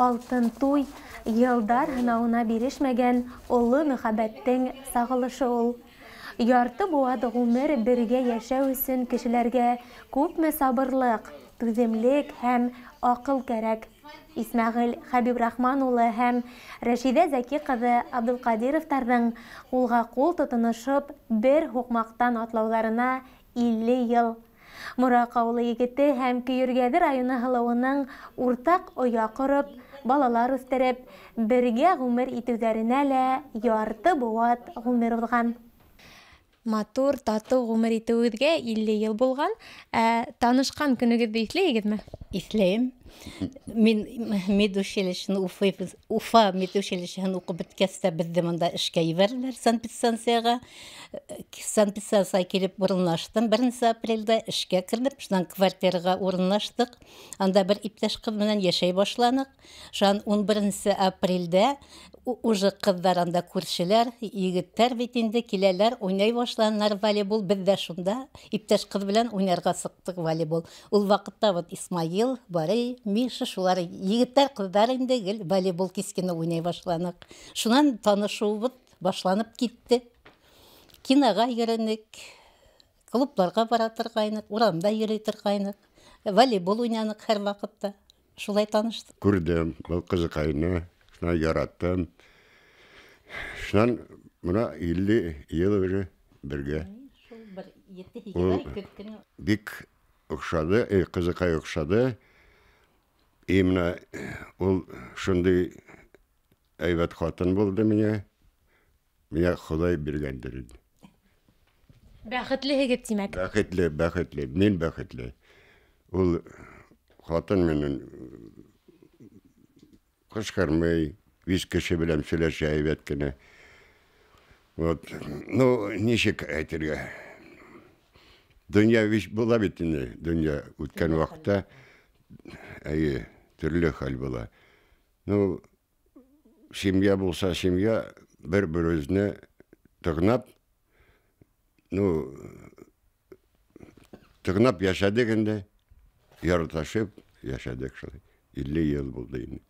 алтын туй, йылдар һынауына бирешмәгән олы мөхәббәттең сагылышы ул. Ярты буат гомер бергә яшәү өчен кешеләргә күпме сабырлык, түземлек һәм акыл кәрәк. Исмәгыйль Хәбибрахман улы һәм Рәшидә Зәки кызы Абдулкадировтарның кулга-кул тотынышып бер хукмактан атлауларына 50 ел. Муракаулы егете һәм Көйөргәде районы һылыуының уртак оя корып, балалар үстереп, бергә гомер итүләренә лә ярты буат гомер узган. Матур, тату гомер итүегезгә 50 ел булган. Танышкан көнегезне исләйсезме? Исләйем. Мин медучилищены Уфа медучилищеһын укып беткәстә бездә монда эшкә ебәрделәр санэпидстанцияга. Санэпидстанцияга килеп урынлаштым. 1 апрельдә эшкә кирдем. Шуннан квартирага урынлаштык. Анда бер иптәш кыз белән яшәй башланык. Шуннан 11 апрельдә уже кызлар анда күршеләр, егетләр бит инде киләләр, уйный башланнар волейбол. Без дә шунда иптәш кыз белән уйнарга сыктык волейбол. Ул вакытта вот Исмаил, Барый, Миша, шулар егетләр, кызлар инде гел волейбол кискене уйный башланык. Шуннан танышуыбыз башланып китте. Кинога йөренек, клубларга бара торгайнык, урамда йөри торгайнык. Волейбол уйнанык һәр вакытта. Шулай таныштык. Күрдем, был кызыкайны, шуна яраттым. Шуннан мына 50 ел уже бергә. Шул бер 7 көткән. Бик охшады, кызыкай охшады. Именно ул шундый әйбәт хатын булды миңа. Миңа Ходай биргәндер. Бәхетле егет димәк. Бәхетле, мин бәхетле. Ул хатын менен кышкырмый, виз кеше белән сөйләшә әйбәт кенә. Вот, ну, ничек әйтергә. Дөнья виш була бит инде, дөнья үткән вакытта төрле хәл була. Ну, семья булса семья, бер-березне тыгнап, ну, тыгнап яшәдек инде, ярташып яшәдек шулай. 50 ел булды инде.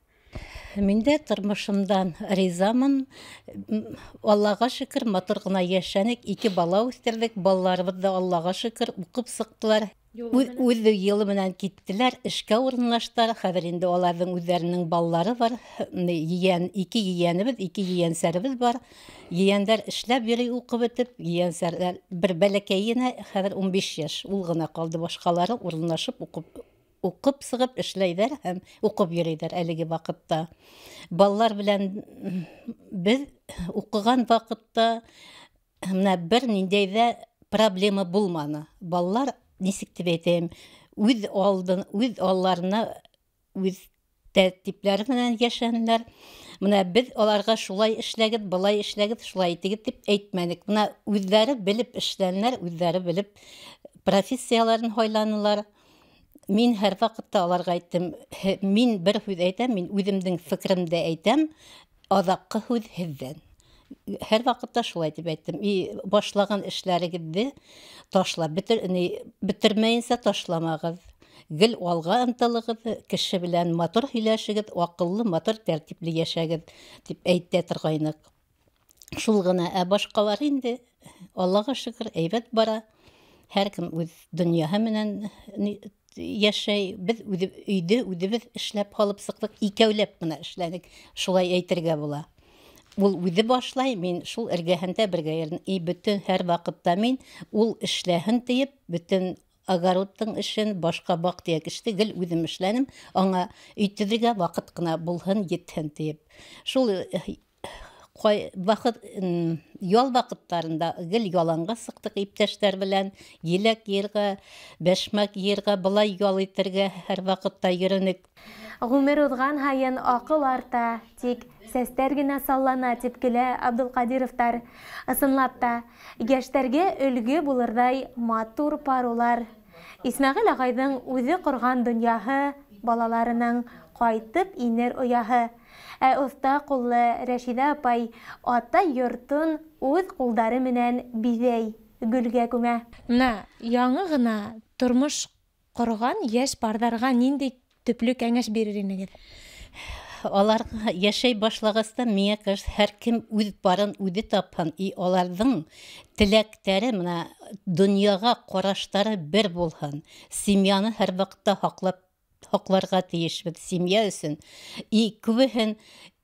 Мин дә тормышымдан ризамын. Аллага шөкер, матур гына яшәнек, 2 бала үстердек, балаларыбыз да Аллага шөкер укып сыктылар. Үз елы менән киттеләр, эшкә урынлаштылар. Хәзер инде аларның үзләренең балалары бар. 2 yeğenimiz, 2 yeğensәребез бар. Yeğenләр эшләп йөри укып бетеп, yeğensәрләр бер бәләкәйенә хәзер 15 яшь. Ул гына калды, башкалары урынлашып укып сыгып эшләйдәр һәм укып йөридәр әлеге вакытта. Балалар белән без укыган вакытта менә бер ниндәй дә проблема булманы. Балалар нисек дип әйтәм, үз алларына үз тәртипләре белән яшәнеләр. Менә без аларга шулай эшләгез, былай эшләгез, шулай итегез дип әйтмәдек. Менә үзләре белеп эшләнеләр, үзләре белеп профессияларын хайланылар. Мин һәр вакытта аларга әйттем, мин бер сүз әйтәм, мин үземнең фикеремдә әйтәм, азаккы сүз һездән. Һәр вакытта шулай дип әйттем. Башлаган эшләрегезне ташлап битермәенсә ташламагыз. Гел алга ынтылыгыз, кеше белән матур һөйләшегез, акыллы, матур, тәртипле яшәгез дип әйтә торгайнык. Шул гына, башкалар инде Аллага шөкер әйбәт бара. Һәркем үз дөньяһы менән яшәй. Без өйдә үзебез эшләп халып сыктык, икәүләп менә эшләдек. Шулай әйтергә була. Ул үзе башлай, мин шул эргәһендә бергә йөрдем. Бөтен һәр вакытта мин ул эшләһен диеп, бөтен огородның эшен, башка бак-төяк эште гел үзем эшләнем. Аңа үйтергә вакыт кына булһын, йетһен диеп. Шул вакыт ял вакытларында гел яланга сыктык иптәшләр белән, еләк йөргә, бәшмәк йөргә, былай ял итәргә һәр вакытта йөренек. Гомер узган һайын акыл арта, тик сәстәр генә саллана дип килә Абдулкадировтар. Ысынлап та, яшьтәргә өлге булырдай матур парулар. Исмәгыйль агайның үзе корган дөньяһы, балаларының кайтып инер ояһы. Уста куллы Рәшидә апай ата йортын үз кулдары менән бизәй, гөлгә күмә. Менә яңа гына тормыш корган яшь парларга нинди төпле кәңәш бирер инегез? алар яшәй башлагаста, миңа кажется, һәр кем үз барын үзе тапкан, и аларның теләктәре, менә дөньяга караштары бер булган. Семьяны һәр вакытта хакларга тиешбез, семья өчен. И күбеһен,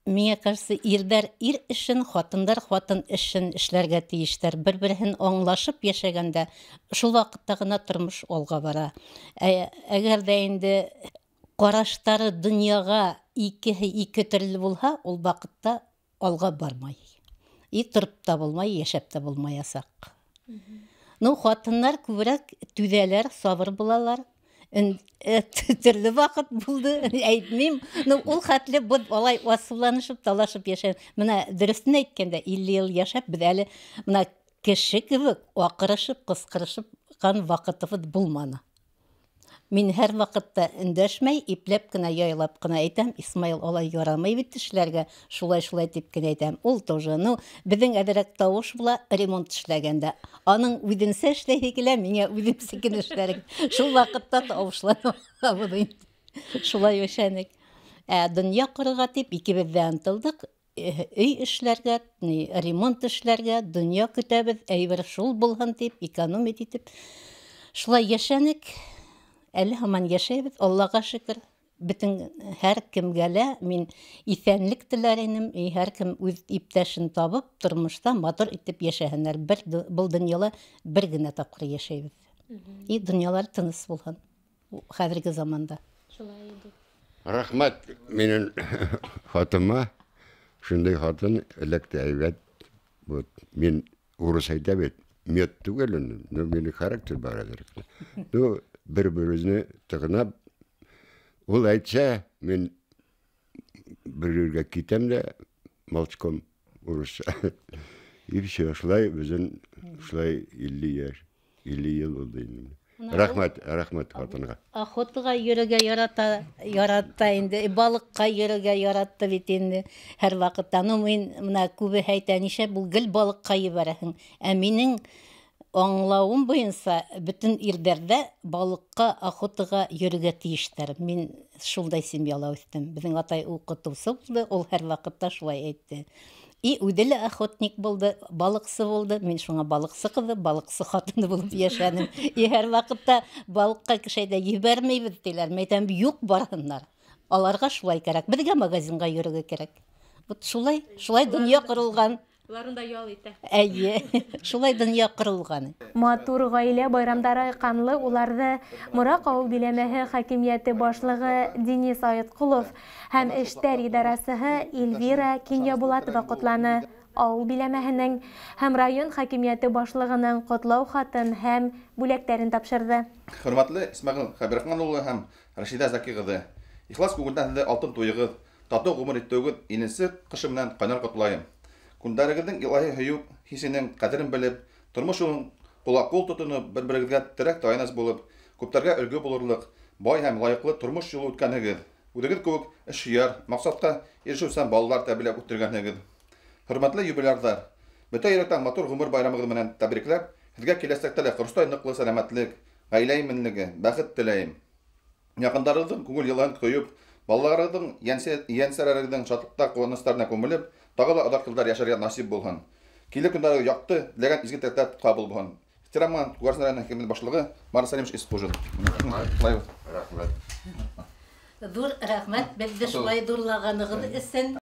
миңа кажется, ирдәр ир эшен, хатындар хатын эшен эшләргә тиештәр. Бер-берен аңлашып яшәгәндә, шул вакытта гына тормыш алга бара. Әгәр дә инде караштары дөньяга ике төрле булса, ул вакытта алга бармай. И торып та булмай, яшәп тә булмаясак. Ну, хатыннар күбрәк түзәләр, сабыр булалар. Төрле вакыт булды, әйтмим. Ну, ул хәтле бу алай асылланышып, талашып яшәгән. Менә дөресен әйткәндә, 50 ел яшәп, без әле менә кеше кебек акырышып, кыскырышып кан вакытыбыз булманы. Мин һәр вакытта эндәшмәй, ипләп кенә, яйлап кына әйтәм, Исмаил алай ярамый бит эшләргә, шулай дип кенә әйтәм. Ул тоже, ну, безнең әдәрәк тавыш була ремонт эшләгәндә. Аның үденсә эшләре килә, миңа үденсекен эшләре. Шул вакытта тавышланып абый. Шулай яшәнек. Дөнья кырыга дип икебез дә антылдык. Өй эшләргә, ремонт эшләргә, дөнья көтәбез, әйбер шул булган дип, экономия итеп. Шулай яшәнек. Әле һаман яшәйбез, Аллаға шөкер. Бөтен һәр кемгә мин исәнлек теләр, һәр кем үз иптәшен табып, тормышта матур итеп яшәһеннәр. Бу дөньяда бер генә тапкыр яшәйбез. И дөньялар тыныс булган. Хәзерге заманда. Рахмат минем хатыма. Шундай хатын электә әйбәт. Мин урыс әйтә бит. Мет түгел, но минем характер бар әле. Ну, bir-birimizni tığınab, ol aytsa, men bir yerga ketem de malçkom urus. И все, şulay bizin şulay 50 yıl oldu indi. Rahmat hatınга. Охотага йөрергә ярата инде, балыкка йөрергә яратты бит инде һәр вакытта. Ну, мин менә күбе әйтә, нишә бу гел балыкка йөрәһең. Ә минең аңлауым буенча, бөтен ирдәрдә балыкка, охотага йөрергә тиештәр. Мин шулдай семьяла үстем. Безнең атай укытучы булды, ул һәр вакытта шулай әйтте. И үделе охотник булды, балыкчы булды. Мин шуңа балыкчы кызы, балыкчы хатыны булып яшәдем. И һәр вакытта балыкка кешедә җибәрмәйбез диләр. Мәйтәм, юк барганнар. Аларга шулай кирәк. Безгә магазинга йөрергә кирәк. Вот шулай дөнья корылган. Уларында ял итә. Әйе, шулай дөнья корылган. Матур гаилә байрамдары канлы, уларны Мурак авыл биләмәһе хакимияте башлыгы Денис Аятқулов һәм эштәр идарәсеһе Эльвира Кинябулатова котланы. Авыл биләмәһенең һәм район хакимияте башлыгының котлау хатын һәм бүләкләрен тапшырды. Хөрмәтле Исмәгыйль Хәбирхан улы һәм Рашида Заки кызы, ихлас күңелдән алтын туйыгыз, тату гомер иттегез, инесе кышы менән канал котлайым. Күндәрегезнең илаһи һөю хисенең кадерен белеп, тормыш улын кулак-кул тотынып, бер-берегезгә терәк таянас булып, күпләргә өлге булырлык, бай һәм лаеклы тормыш юлы үткәнегез, үдегез күп эшчәр, максатка ирешүчән балалар тәбиләп үтергәнегез. Хөрмәтле юбилярдар, бөтен йөрәктән матур гомер байрамыгыз менән тәбрикләп, сезгә киләчәктә дә хөрстай ныклы сәламәтлек, гаилә иминлеге, бәхет теләйм. Якындарыгызның күңел елын коеп, балаларыгызның янсәрәрегезнең шатлыкта куанычларына күмелеп, тагы да адакылдар яшәргә насип булһын. Килә көндәге якты, диләгән изге теләкләр кабул булһын. Ихтираман Тугарсынрайон хакимият башлыгы Марат Салимович Испужин. Рахмат. Дур рәхмәт, бездә шулай дурлаганыгыз өчен.